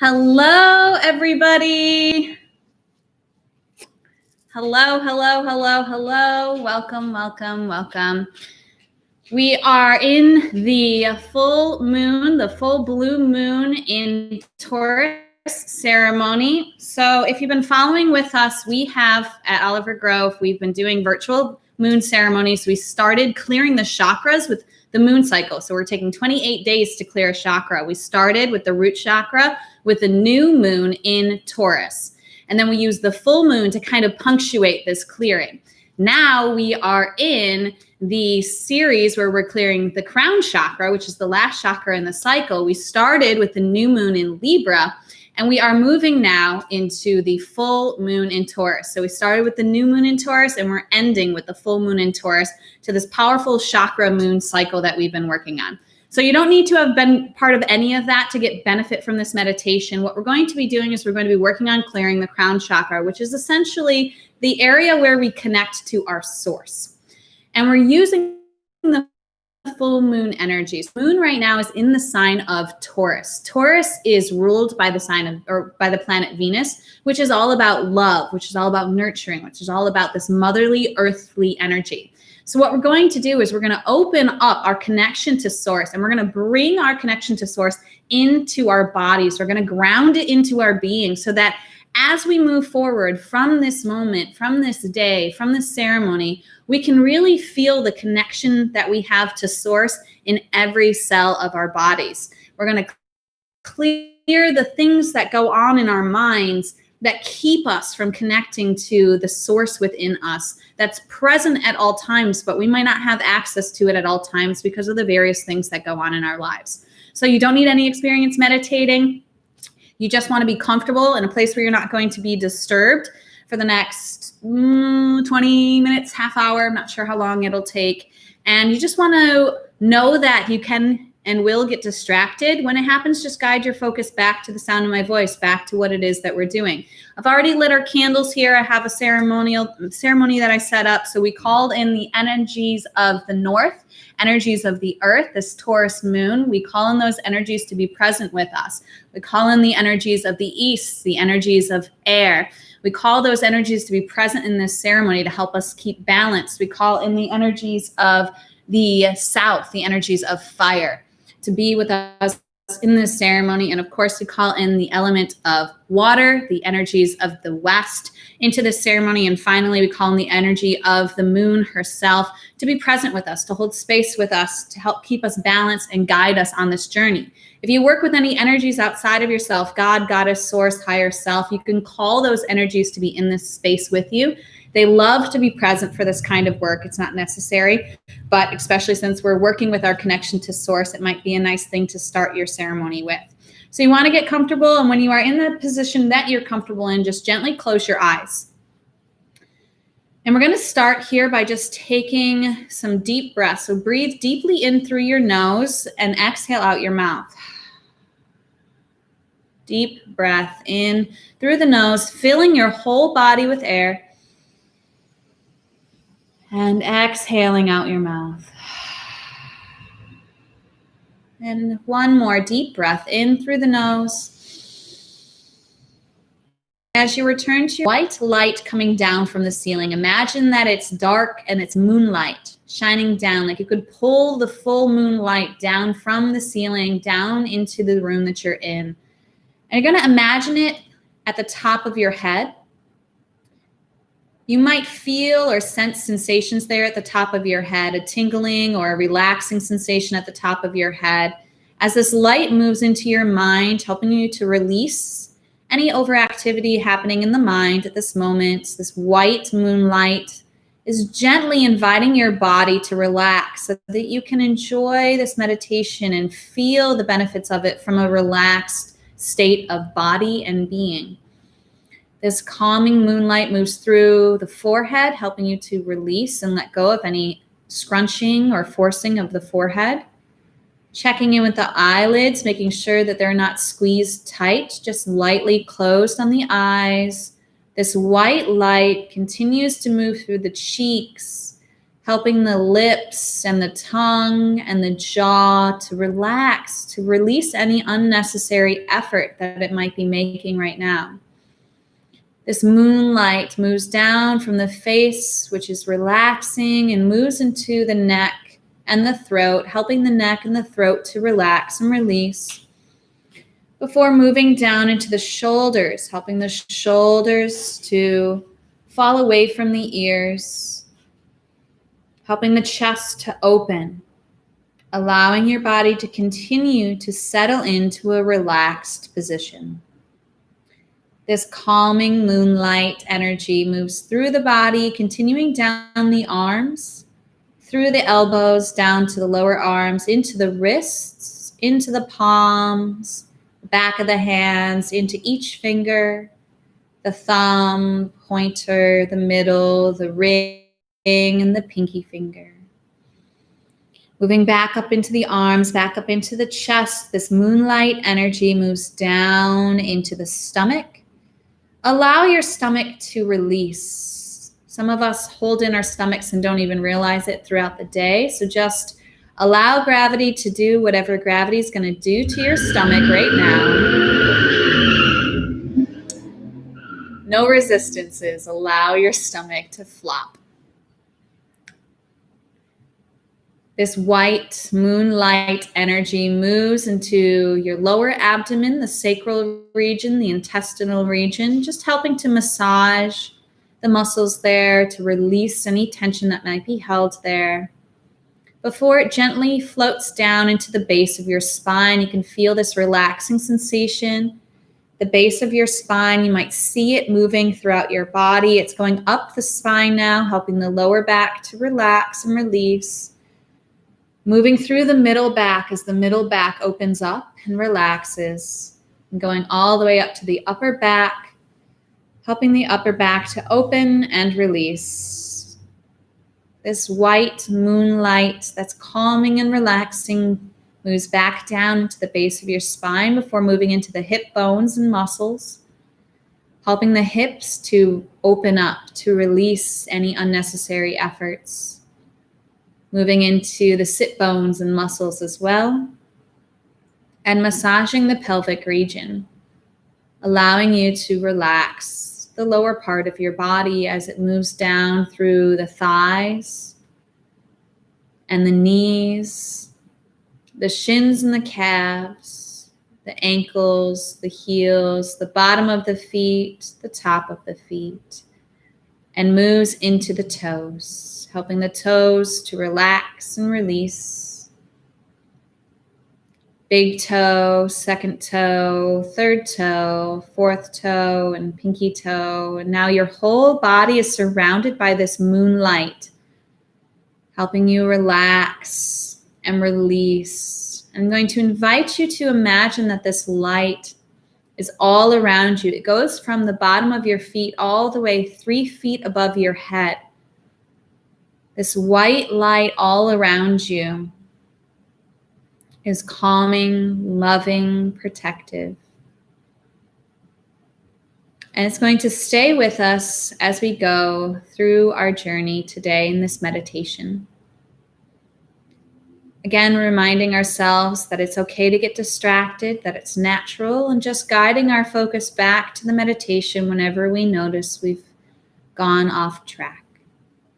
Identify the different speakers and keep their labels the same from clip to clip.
Speaker 1: Hello, everybody. Hello, hello, hello, hello. Welcome, welcome, welcome. We are in the full moon, the full blue moon in Taurus ceremony. So if you've been following with us, we have at Oliver Grove, we've been doing virtual moon ceremonies. We started clearing the chakras with the moon cycle. So we're taking 28 days to clear a chakra. We started with the root chakra with the new moon in Taurus. And then we use the full moon to kind of punctuate this clearing. Now we are in the series where we're clearing the crown chakra, which is the last chakra in the cycle. We started with the new moon in Libra, and we are moving now into the full moon in Taurus. So we started with the new moon in Taurus, and we're ending with the full moon in Taurus to this powerful chakra moon cycle that we've been working on. So you don't need to have been part of any of that to get benefit from this meditation. What we're going to be doing is we're going to be working on clearing the crown chakra, which is essentially the area where we connect to our source. And we're using the full moon energies. Moon right now is in the sign of Taurus. Taurus is ruled by the sign of, or by the planet Venus, which is all about love, which is all about nurturing, which is all about this motherly, earthly energy. So what we're going to do is we're going to open up our connection to source, and we're going to bring our connection to source into our bodies. We're going to ground it into our being so that as we move forward from this moment, from this day, from this ceremony, we can really feel the connection that we have to source in every cell of our bodies. We're going to clear the things that go on in our minds that keep us from connecting to the source within us that's present at all times, but we might not have access to it at all times because of the various things that go on in our lives. So you don't need any experience meditating. You just want to be comfortable in a place where you're not going to be disturbed for the next 20 minutes, half hour. I'm not sure how long it'll take. And you just want to know that you can and will get distracted. When it happens, just guide your focus back to the sound of my voice, back to what it is that we're doing. I've already lit our candles here. I have a ceremony that I set up. So we called in the energies of the north, energies of the earth, this Taurus moon. We call in those energies to be present with us. We call in the energies of the east, the energies of air. We call those energies to be present in this ceremony to help us keep balance. We call in the energies of the south, the energies of fire, to be with us in this ceremony. And of course, we call in the element of water, the energies of the west into this ceremony. And finally, we call in the energy of the moon herself to be present with us, to hold space with us, to help keep us balanced and guide us on this journey. If you work with any energies outside of yourself, God, goddess, source, higher self, you can call those energies to be in this space with you. They love to be present for this kind of work. It's not necessary, but especially since we're working with our connection to source, it might be a nice thing to start your ceremony with. So you want to get comfortable, and when you are in the position that you're comfortable in, just gently close your eyes. And we're going to start here by just taking some deep breaths. So breathe deeply in through your nose and exhale out your mouth. Deep breath in through the nose, filling your whole body with air. And exhaling out your mouth. And one more deep breath in through the nose. As you return to your white light coming down from the ceiling, imagine that it's dark and it's moonlight shining down, like you could pull the full moonlight down from the ceiling down into the room that you're in. And you're going to imagine it at the top of your head. You might feel or sense sensations there at the top of your head, a tingling or a relaxing sensation at the top of your head. As this light moves into your mind, helping you to release any overactivity happening in the mind at this moment, this white moonlight is gently inviting your body to relax so that you can enjoy this meditation and feel the benefits of it from a relaxed state of body and being. This calming moonlight moves through the forehead, helping you to release and let go of any scrunching or forcing of the forehead. Checking in with the eyelids, making sure that they're not squeezed tight, just lightly closed on the eyes. This white light continues to move through the cheeks, helping the lips and the tongue and the jaw to relax, to release any unnecessary effort that it might be making right now. This moonlight moves down from the face, which is relaxing, and moves into the neck and the throat, helping the neck and the throat to relax and release, before moving down into the shoulders, helping the shoulders to fall away from the ears, helping the chest to open, allowing your body to continue to settle into a relaxed position. This calming moonlight energy moves through the body, continuing down the arms, through the elbows, down to the lower arms, into the wrists, into the palms, the back of the hands, into each finger, the thumb, pointer, the middle, the ring, and the pinky finger. Moving back up into the arms, back up into the chest, this moonlight energy moves down into the stomach. Allow your stomach to release. Some of us hold in our stomachs and don't even realize it throughout the day. So just allow gravity to do whatever gravity is going to do to your stomach right now. No resistances. Allow your stomach to flop. This white moonlight energy moves into your lower abdomen, the sacral region, the intestinal region, just helping to massage the muscles there, to release any tension that might be held there. Before it gently floats down into the base of your spine, you can feel this relaxing sensation. The base of your spine, you might see it moving throughout your body. It's going up the spine now, helping the lower back to relax and release. Moving through the middle back as the middle back opens up and relaxes, and going all the way up to the upper back, helping the upper back to open and release. This white moonlight that's calming and relaxing moves back down into the base of your spine before moving into the hip bones and muscles, helping the hips to open up, to release any unnecessary efforts. Moving into the sit bones and muscles as well, and massaging the pelvic region, allowing you to relax the lower part of your body as it moves down through the thighs and the knees, the shins and the calves, the ankles, the heels, the bottom of the feet, the top of the feet, and moves into the toes, helping the toes to relax and release. Big toe, second toe, third toe, fourth toe, and pinky toe. And now your whole body is surrounded by this moonlight, helping you relax and release. I'm going to invite you to imagine that this light is all around you. It goes from the bottom of your feet all the way 3 feet above your head. This white light all around you is calming, loving, protective. And it's going to stay with us as we go through our journey today in this meditation. Again, reminding ourselves that it's okay to get distracted, that it's natural, and just guiding our focus back to the meditation whenever we notice we've gone off track.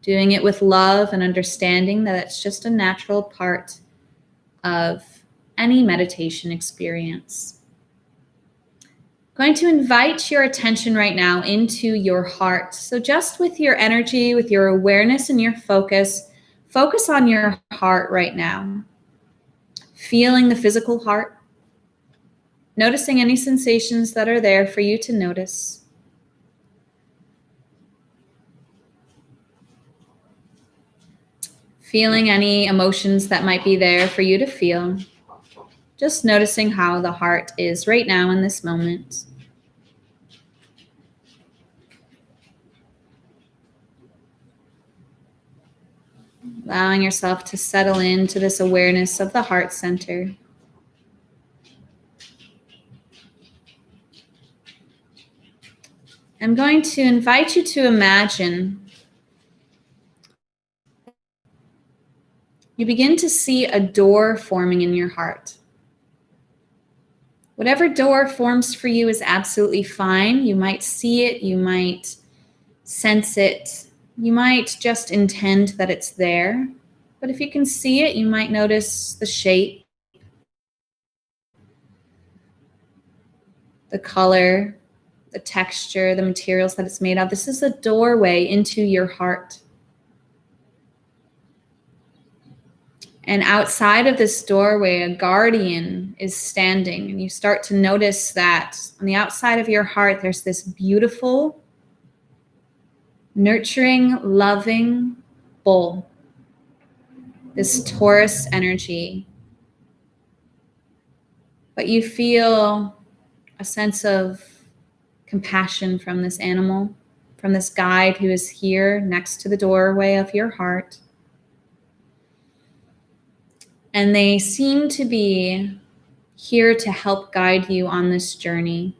Speaker 1: Doing it with love and understanding that it's just a natural part of any meditation experience. I'm going to invite your attention right now into your heart. So just with your energy, with your awareness and your focus on your heart right now. Feeling the physical heart. Noticing any sensations that are there for you to notice. Feeling any emotions that might be there for you to feel. Just noticing how the heart is right now in this moment. Allowing yourself to settle into this awareness of the heart center. I'm going to invite you to imagine that the heart you begin to see a door forming in your heart. Whatever door forms for you is absolutely fine. You might see it, you might sense it, you might just intend that it's there. But if you can see it, you might notice the shape, the color, the texture, the materials that it's made of. This is a doorway into your heart. And outside of this doorway, a guardian is standing. And you start to notice that on the outside of your heart, there's this beautiful, nurturing, loving bull. This Taurus energy. But you feel a sense of compassion from this animal, from this guide who is here next to the doorway of your heart. And they seem to be here to help guide you on this journey.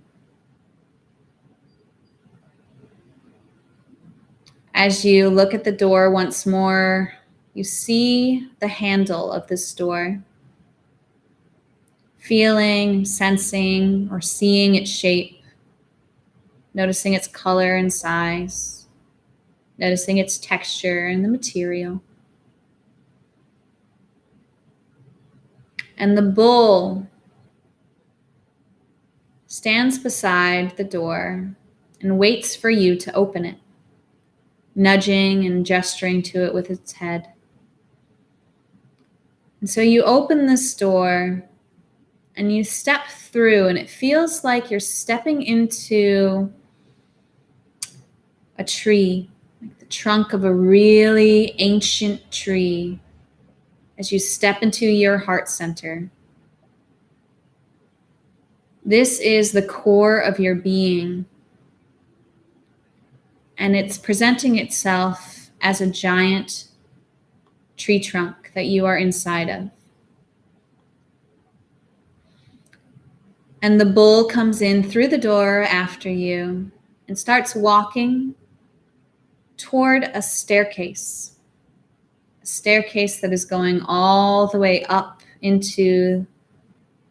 Speaker 1: As you look at the door once more, you see the handle of this door, feeling, sensing, or seeing its shape, noticing its color and size, noticing its texture and the material. And the bull stands beside the door and waits for you to open it, nudging and gesturing to it with its head. And so you open this door and you step through, and it feels like you're stepping into a tree, like the trunk of a really ancient tree, as you step into your heart center. This is the core of your being, and it's presenting itself as a giant tree trunk that you are inside of. And the bull comes in through the door after you and starts walking toward a staircase that is going all the way up into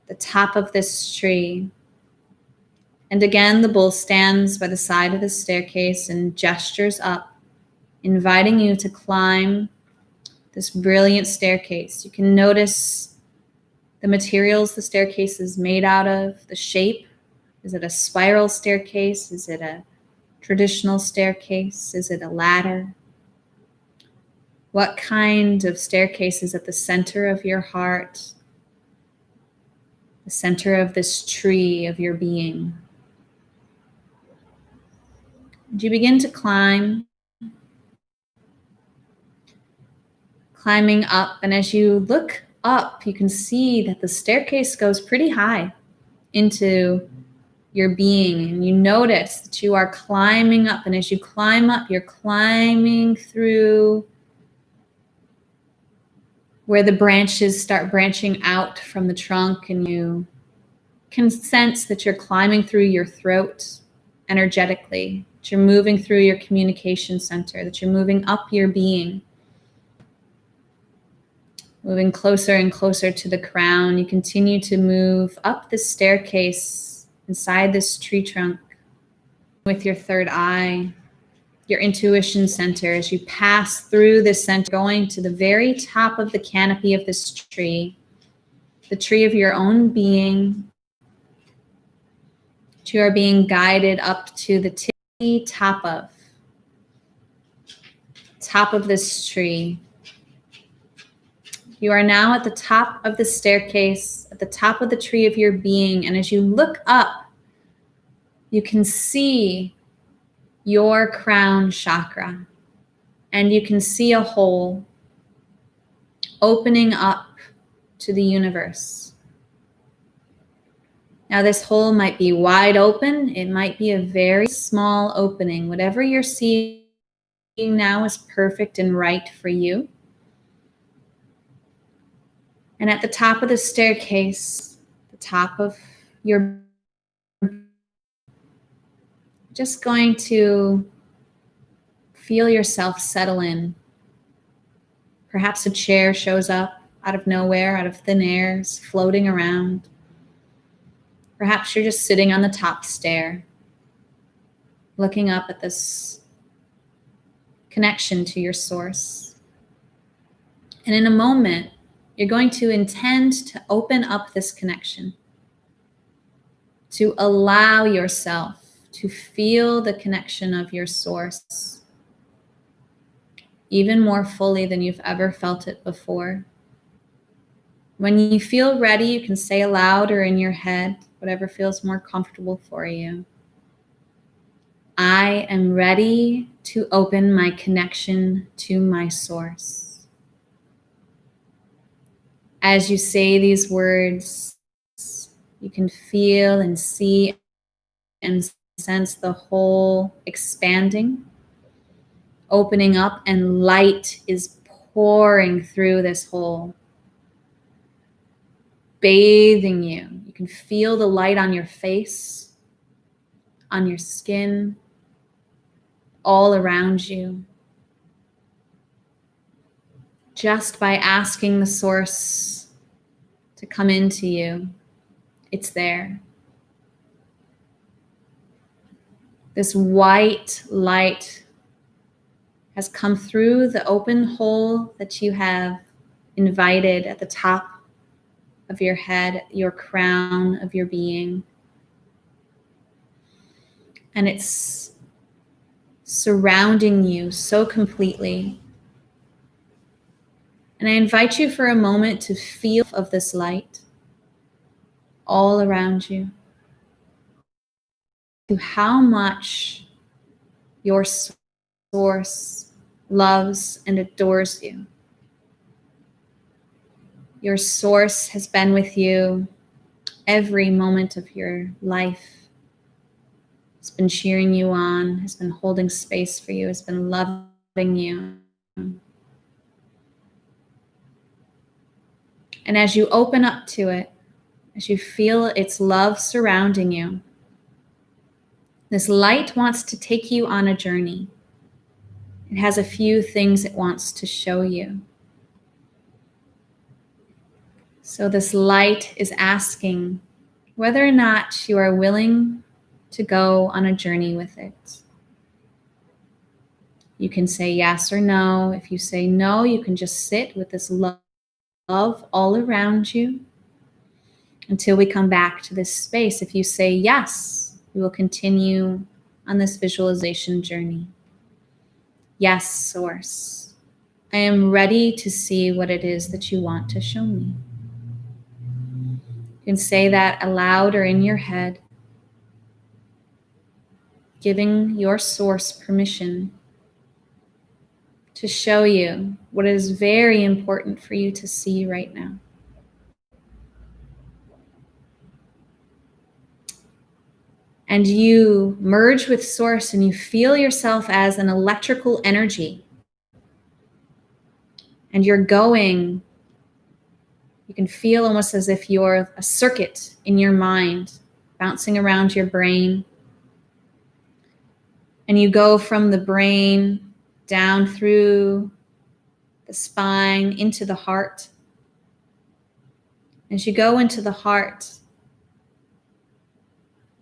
Speaker 1: the top of this tree. And again, the bull stands by the side of the staircase and gestures up, inviting you to climb this brilliant staircase. You can notice the materials the staircase is made out of, the shape. Is it a spiral staircase? Is it a traditional staircase? Is it a ladder? What kind of staircase is at the center of your heart, the center of this tree of your being? And you begin to climbing up, and as you look up, you can see that the staircase goes pretty high into your being, and you notice that you are climbing up, and as you climb up, you're climbing through where the branches start branching out from the trunk, and you can sense that you're climbing through your throat energetically, that you're moving through your communication center, that you're moving up your being, moving closer and closer to the crown. You continue to move up the staircase inside this tree trunk with your third eye, your intuition center, as you pass through this center, going to the very top of the canopy of this tree, the tree of your own being. You are being guided up to the tippy top of this tree. You are now at the top of the staircase, at the top of the tree of your being, and as you look up, you can see your crown chakra, and you can see a hole opening up to the universe. Now, this hole might be wide open. It might be a very small opening. Whatever you're seeing now is perfect and right for you. And at the top of the staircase, the top of your, just going to feel yourself settle in. Perhaps a chair shows up out of nowhere, out of thin air, is floating around. Perhaps you're just sitting on the top stair, looking up at this connection to your source. And in a moment, you're going to intend to open up this connection, to allow yourself to feel the connection of your source even more fully than you've ever felt it before. When you feel ready, you can say aloud or in your head, whatever feels more comfortable for you. I am ready to open my connection to my source. As you say these words, you can feel and see and sense the whole expanding, opening up, and light is pouring through this hole, bathing you. You can feel the light on your face, on your skin, all around you. Just by asking the source to come into you, it's there. This white light has come through the open hole that you have invited at the top of your head, your crown of your being. And it's surrounding you so completely. And I invite you for a moment to feel of this light all around you, to how much your source loves and adores you. Your source has been with you every moment of your life. It's been cheering you on, has been holding space for you, has been loving you. And as you open up to it, as you feel its love surrounding you, this light wants to take you on a journey. It has a few things it wants to show you. So this light is asking whether or not you are willing to go on a journey with it. You can say yes or no. If you say no, you can just sit with this love all around you until we come back to this space. If you say yes, we will continue on this visualization journey. Yes, Source, I am ready to see what it is that you want to show me. You can say that aloud or in your head, giving your source permission to show you what is very important for you to see right now. And you merge with source and you feel yourself as an electrical energy. And you're going, you can feel almost as if you're a circuit in your mind, bouncing around your brain. And you go from the brain down through the spine into the heart. As you go into the heart,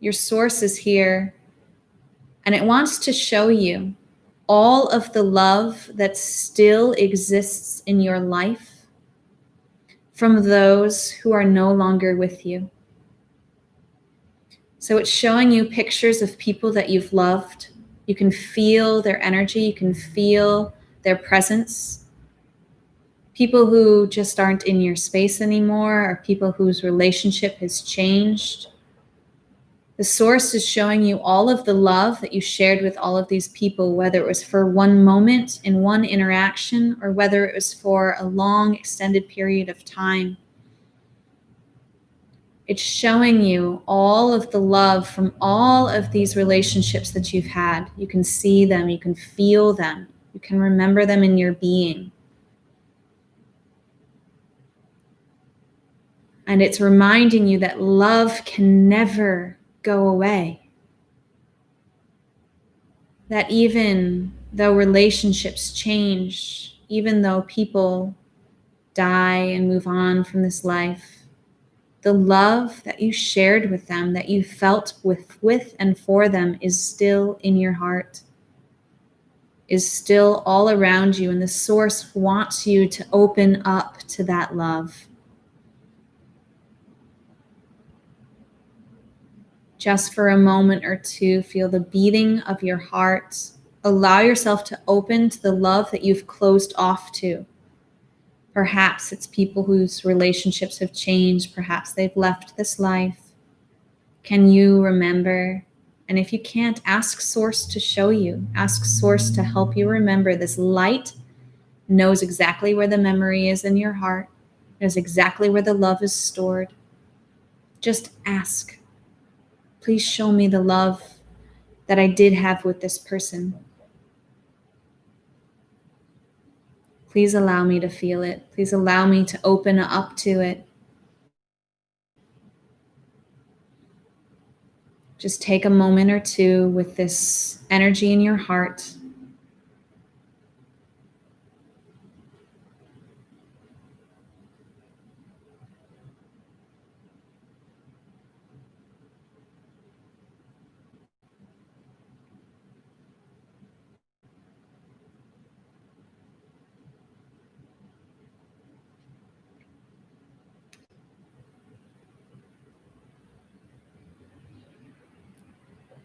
Speaker 1: your source is here, and it wants to show you all of the love that still exists in your life from those who are no longer with you. So it's showing you pictures of people that you've loved. You can feel their energy, you can feel their presence. People who just aren't in your space anymore, or people whose relationship has changed. The source is showing you all of the love that you shared with all of these people, whether it was for one moment in one interaction, or whether it was for a long extended period of time. It's showing you all of the love from all of these relationships that you've had. You can see them, you can feel them, you can remember them in your being. And it's reminding you that love can never go away. That even though relationships change, even though people die and move on from this life, the love that you shared with them, that you felt with and for them, is still in your heart, is still all around you, and the source wants you to open up to that love. Just for a moment or two, feel the beating of your heart. Allow yourself to open to the love that you've closed off to. Perhaps it's people whose relationships have changed. Perhaps they've left this life. Can you remember? And if you can't, ask Source to show you. Ask Source to help you remember. This light knows exactly where the memory is in your heart, knows exactly where the love is stored. Just ask. Please show me the love that I did have with this person. Please allow me to feel it. Please allow me to open up to it. Just take a moment or two with this energy in your heart.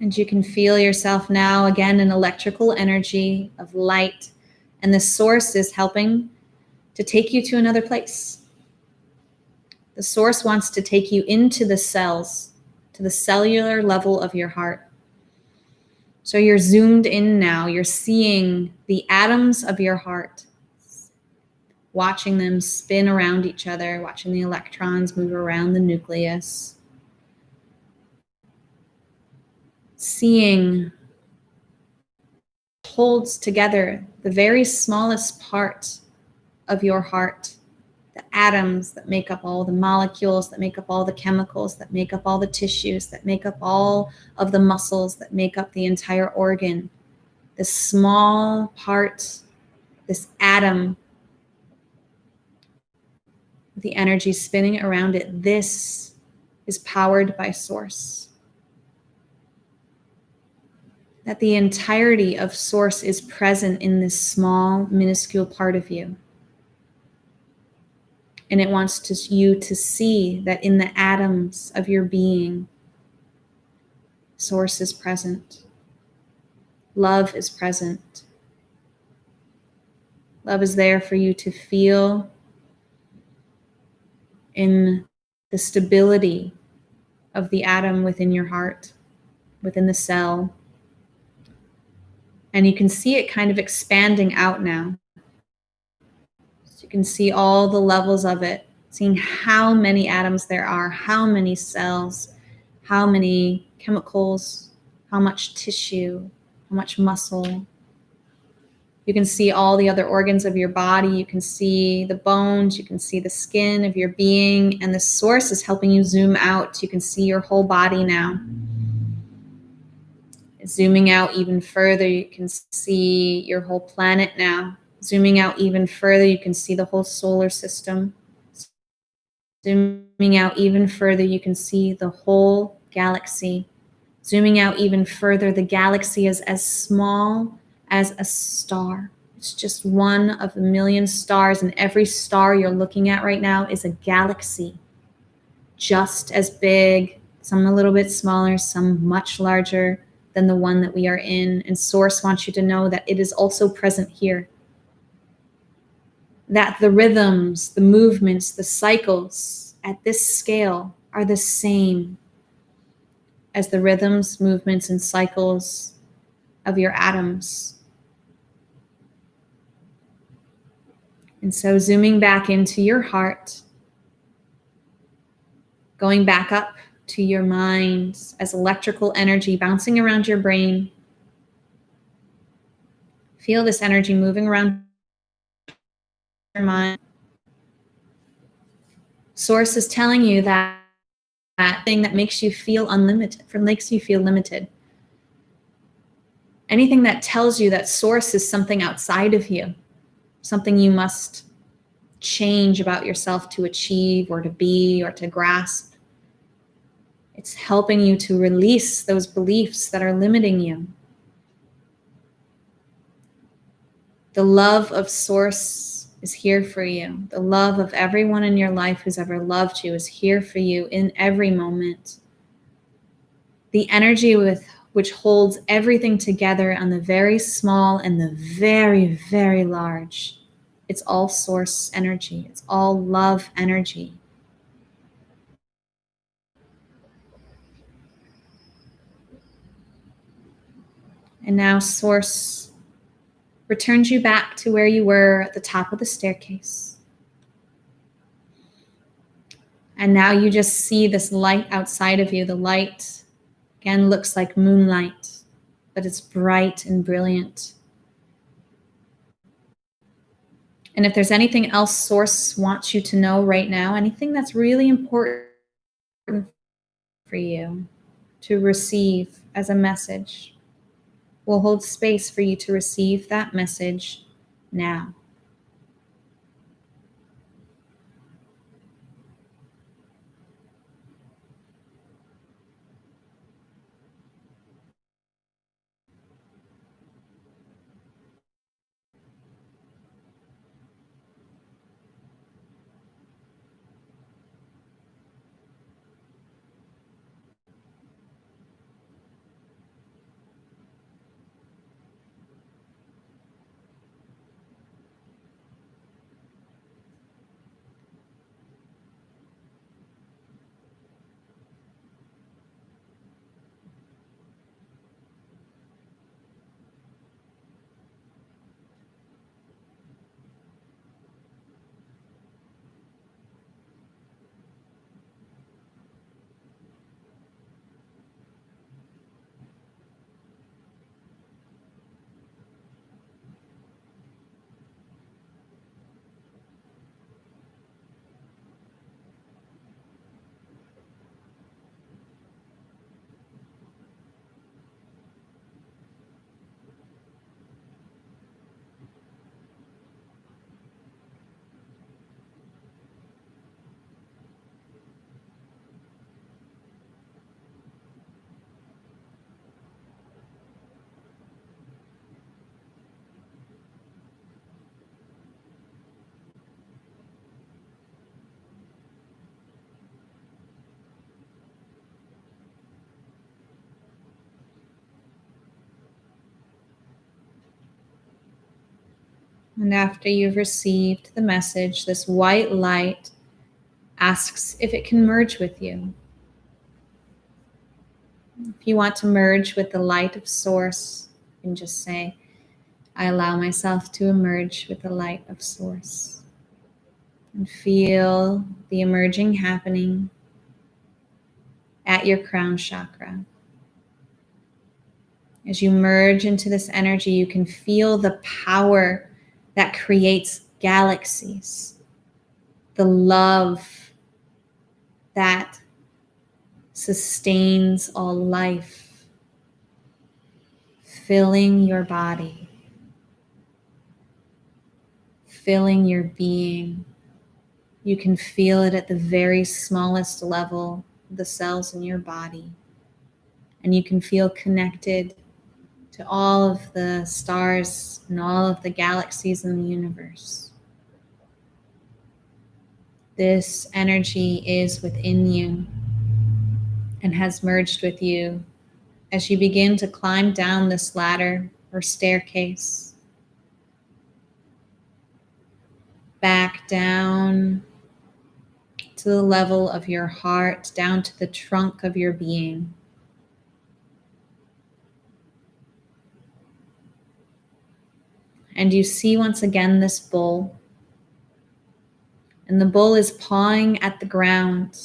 Speaker 1: And you can feel yourself now again in electrical energy of light. And the source is helping to take you to another place. The source wants to take you into the cells, to the cellular level of your heart. So you're zoomed in now. You're seeing the atoms of your heart, watching them spin around each other, watching the electrons move around the nucleus. Seeing holds together the very smallest part of your heart, the atoms that make up all the molecules, that make up all the chemicals, that make up all the tissues, that make up all of the muscles, that make up the entire organ. This small part, this atom, the energy spinning around it, this is powered by Source. That the entirety of Source is present in this small, minuscule part of you. And it wants you to see that in the atoms of your being, Source is present. Love is present. Love is there for you to feel in the stability of the atom within your heart, within the cell. And you can see it kind of expanding out now. So you can see all the levels of it, seeing how many atoms there are, how many cells, how many chemicals, how much tissue, how much muscle. You can see all the other organs of your body. You can see the bones. You can see the skin of your being. And the source is helping you zoom out. You can see your whole body now. Zooming out even further, you can see your whole planet now. Zooming out even further, you can see the whole solar system. Zooming out even further, you can see the whole galaxy. Zooming out even further, the galaxy is as small as a star. It's just one of a million stars, and every star you're looking at right now is a galaxy. Just as big, some a little bit smaller, some much larger than the one that we are in. And Source wants you to know that it is also present here. That the rhythms, the movements, the cycles at this scale are the same as the rhythms, movements, and cycles of your atoms. And so zooming back into your heart, going back up to your mind as electrical energy bouncing around your brain. Feel this energy moving around your mind. Source is telling you that thing that makes you feel unlimited, makes you feel limited. Anything that tells you that Source is something outside of you, something you must change about yourself to achieve or to be or to grasp. It's helping you to release those beliefs that are limiting you. The love of Source is here for you. The love of everyone in your life who's ever loved you is here for you in every moment. The energy which holds everything together on the very small and the very, very large. It's all Source energy. It's all love energy. And now Source returns you back to where you were at the top of the staircase. And now you just see this light outside of you. The light, again, looks like moonlight, but it's bright and brilliant. And if there's anything else Source wants you to know right now, anything that's really important for you to receive as a message, we'll hold space for you to receive that message now. And after you've received the message, this white light asks if it can merge with you. If you want to merge with the light of Source, you can just say, I allow myself to emerge with the light of Source. And feel the emerging happening at your crown chakra. As you merge into this energy, you can feel the power that creates galaxies, the love that sustains all life, filling your body, filling your being. You can feel it at the very smallest level of the cells in your body. And you can feel connected to all of the stars and all of the galaxies in the universe. This energy is within you and has merged with you as you begin to climb down this ladder or staircase, back down to the level of your heart, down to the trunk of your being. And you see once again this bull. And the bull is pawing at the ground.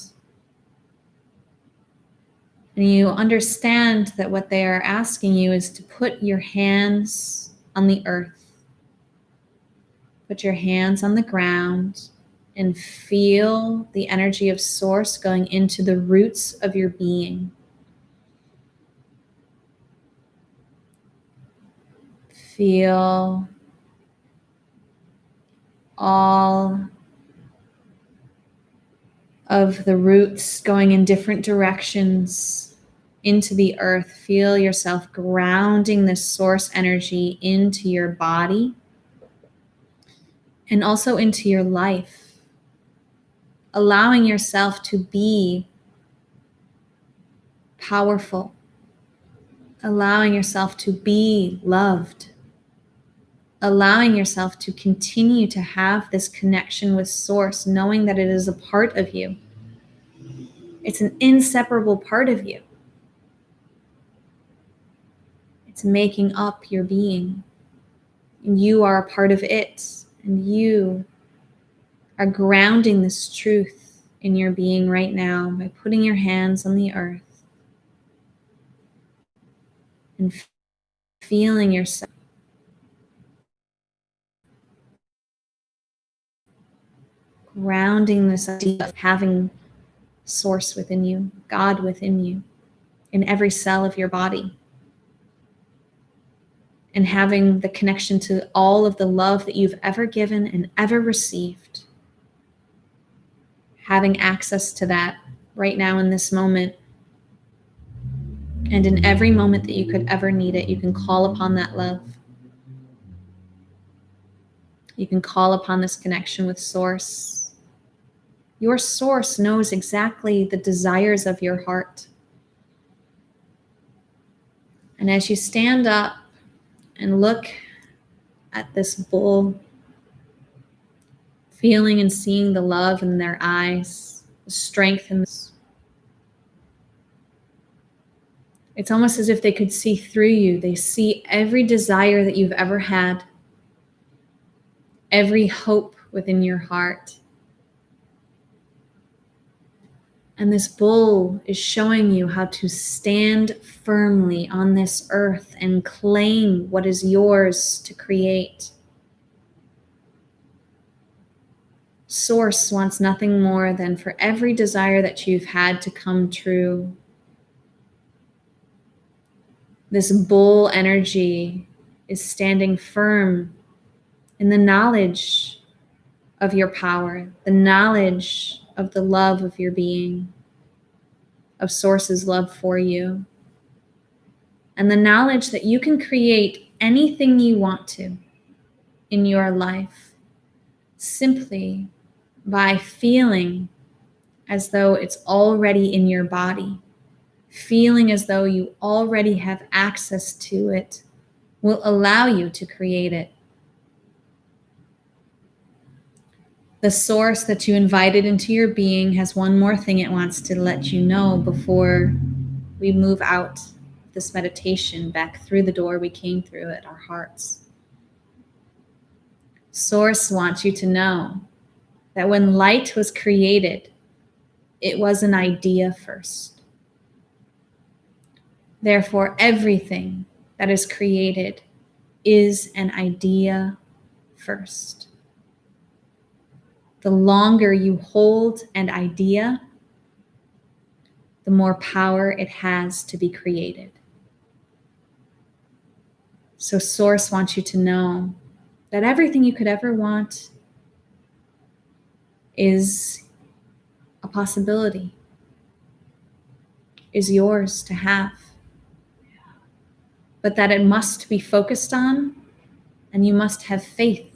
Speaker 1: And you understand that what they are asking you is to put your hands on the earth. Put your hands on the ground and feel the energy of Source going into the roots of your being. Feel all of the roots going in different directions into the earth. Feel yourself grounding this source energy into your body and also into your life, allowing yourself to be powerful, allowing yourself to be loved, allowing yourself to continue to have this connection with Source, knowing that it is a part of you. It's an inseparable part of you. It's making up your being. And you are a part of it. And you are grounding this truth in your being right now by putting your hands on the earth and feeling yourself grounding this idea of having Source within you, God within you, in every cell of your body, and having the connection to all of the love that you've ever given and ever received, having access to that right now in this moment. And in every moment that you could ever need it, you can call upon that love. You can call upon this connection with Source. Your Source knows exactly the desires of your heart. And as you stand up and look at this bull, feeling and seeing the love in their eyes, the strength in this, it's almost as if they could see through you. They see every desire that you've ever had, every hope within your heart. And this bull is showing you how to stand firmly on this earth and claim what is yours to create. Source wants nothing more than for every desire that you've had to come true. This bull energy is standing firm in the knowledge of your power, the knowledge of the love of your being, of Source's love for you, and the knowledge that you can create anything you want to in your life simply by feeling as though it's already in your body. Feeling as though you already have access to it will allow you to create it. The Source that you invited into your being has one more thing it wants to let you know before we move out this meditation back through the door we came through at our hearts. Source wants you to know that when light was created, it was an idea first. Therefore, everything that is created is an idea first. The longer you hold an idea, the more power it has to be created. So Source wants you to know that everything you could ever want is a possibility, is yours to have, but that it must be focused on, and you must have faith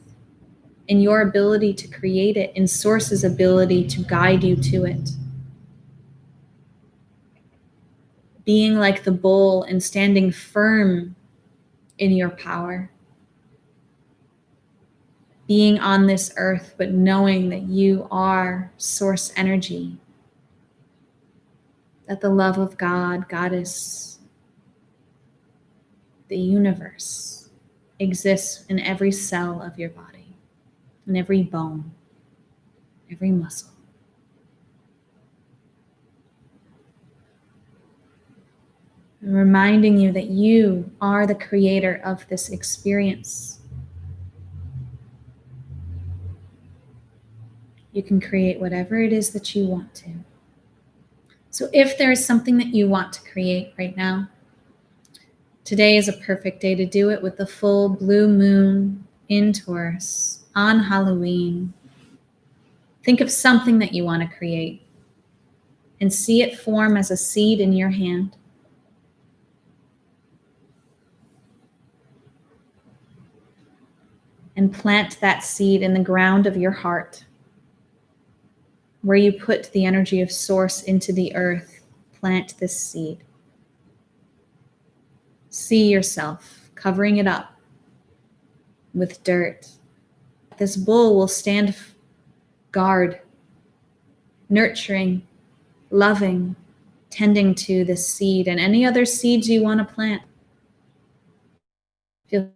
Speaker 1: in your ability to create it, in Source's ability to guide you to it. Being like the bull and standing firm in your power. Being on this earth, but knowing that you are Source energy. That the love of God, Goddess, the universe exists in every cell of your body, in every bone, every muscle. And reminding you that you are the creator of this experience. You can create whatever it is that you want to. So if there is something that you want to create right now, today is a perfect day to do it with the full blue moon in Taurus. on Halloween, think of something that you want to create and see it form as a seed in your hand. And plant that seed in the ground of your heart, where you put the energy of Source into the earth. Plant this seed. See yourself covering it up with dirt. This bull will stand guard, nurturing, loving, tending to this seed and any other seeds you want to plant. Feel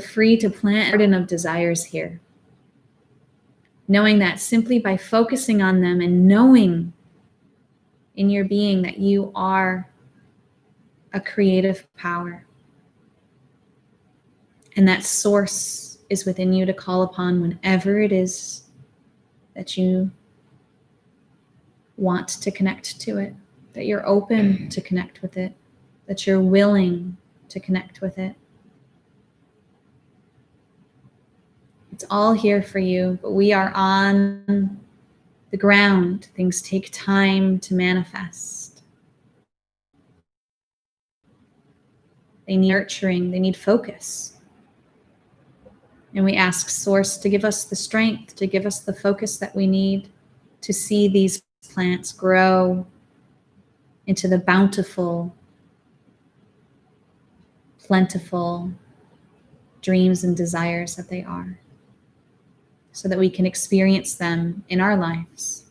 Speaker 1: free to plant a garden of desires here, knowing that simply by focusing on them and knowing in your being that you are a creative power and that Source is within you to call upon whenever it is that you want to connect to it, that you're open to connect with it, that you're willing to connect with it. It's all here for you, but we are on the ground. Things take time to manifest. They need nurturing, they need focus. And we ask Source to give us the strength, to give us the focus that we need to see these plants grow into the bountiful, plentiful dreams and desires that they are, so that we can experience them in our lives,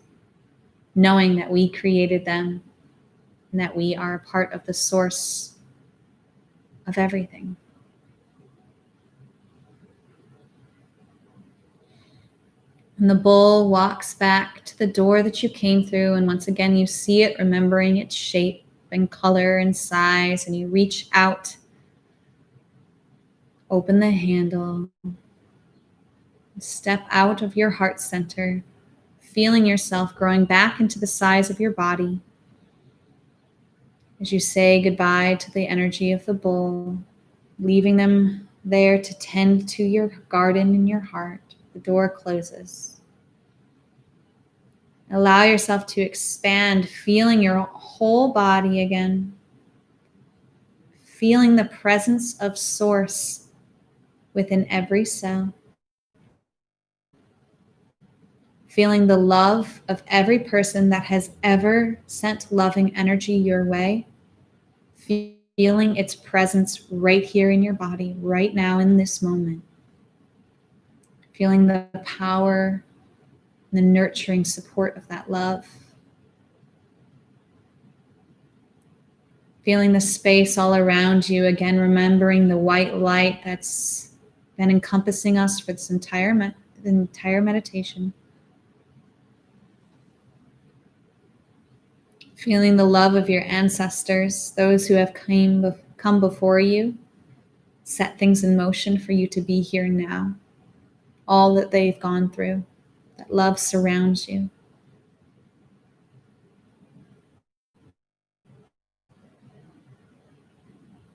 Speaker 1: knowing that we created them and that we are a part of the source of everything. And the bull walks back to the door that you came through, and once again you see it, remembering its shape and color and size, and you reach out, open the handle, step out of your heart center, feeling yourself growing back into the size of your body as you say goodbye to the energy of the bull, leaving them there to tend to your garden in your heart. The door closes. Allow yourself to expand, feeling your whole body again, feeling the presence of Source within every cell, feeling the love of every person that has ever sent loving energy your way, feeling its presence right here in your body, right now in this moment, feeling the power, the nurturing support of that love. Feeling the space all around you, again, remembering the white light that's been encompassing us for this entire meditation. Feeling the love of your ancestors, those who have come before you, set things in motion for you to be here now. All that they've gone through. That love surrounds you.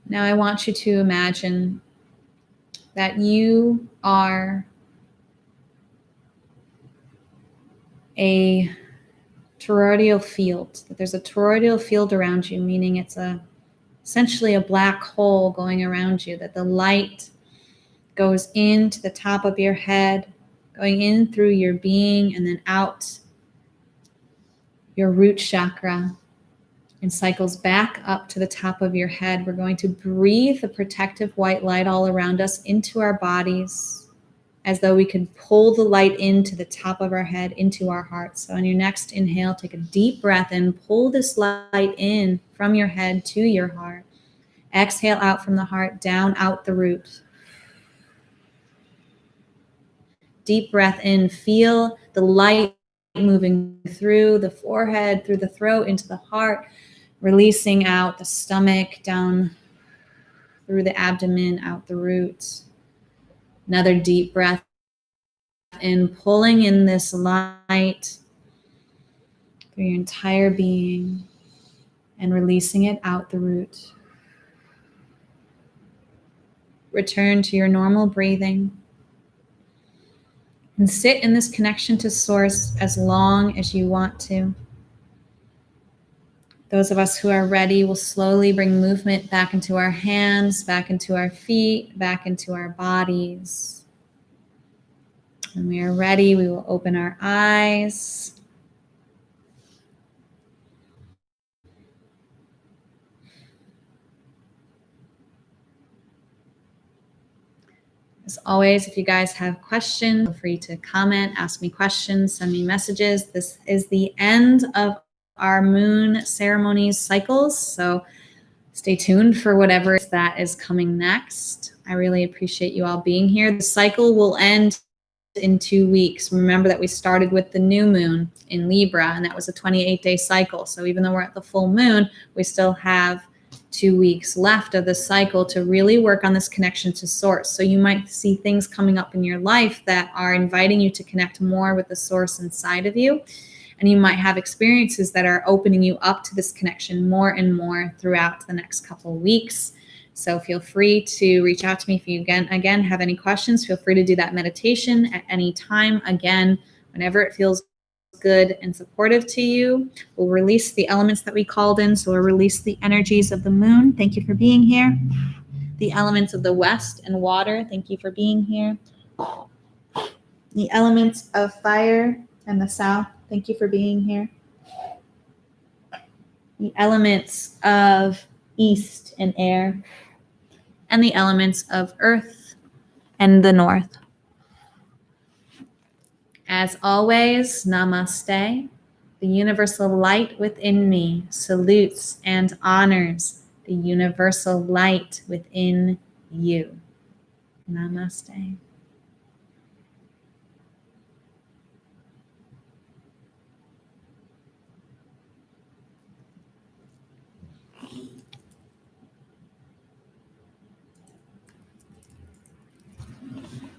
Speaker 1: Now I want you to imagine that you are a toroidal field, that there's a toroidal field around you, meaning it's essentially a black hole going around you, that the light goes into the top of your head, going in through your being and then out your root chakra and cycles back up to the top of your head. We're going to breathe the protective white light all around us into our bodies, as though we could pull the light into the top of our head, into our heart. So on your next inhale, take a deep breath in, pull this light in from your head to your heart. Exhale out from the heart, down, out the root. Deep breath in, feel the light moving through the forehead, through the throat, into the heart, releasing out the stomach, down through the abdomen, out the roots. Another deep breath in, pulling in this light through your entire being and releasing it out the root. Return to your normal breathing. And sit in this connection to Source as long as you want to. Those of us who are ready will slowly bring movement back into our hands, back into our feet, back into our bodies. When we are ready, we will open our eyes. As always, if you guys have questions, feel free to comment, ask me questions, send me messages. This is the end of our moon ceremonies cycles, so stay tuned for whatever that is coming next. I really appreciate you all being here. The cycle will end in 2 weeks. Remember that we started with the new moon in Libra, and that was a 28-day cycle. So even though we're at the full moon, we still have 2 weeks left of the cycle to really work on this connection to Source. So you might see things coming up in your life that are inviting you to connect more with the Source inside of you. And you might have experiences that are opening you up to this connection more and more throughout the next couple of weeks. So feel free to reach out to me if you again have any questions. Feel free to do that meditation at any time. Again, whenever it feels good and supportive to you, we'll release the elements that we called in. So we'll release the energies of the moon. Thank you for being here. The elements of the west and water. Thank you for being here. The elements of fire and the south. Thank you for being here. The elements of east and air, and the elements of earth and the north. As always, namaste. The universal light within me salutes and honors the universal light within you. Namaste.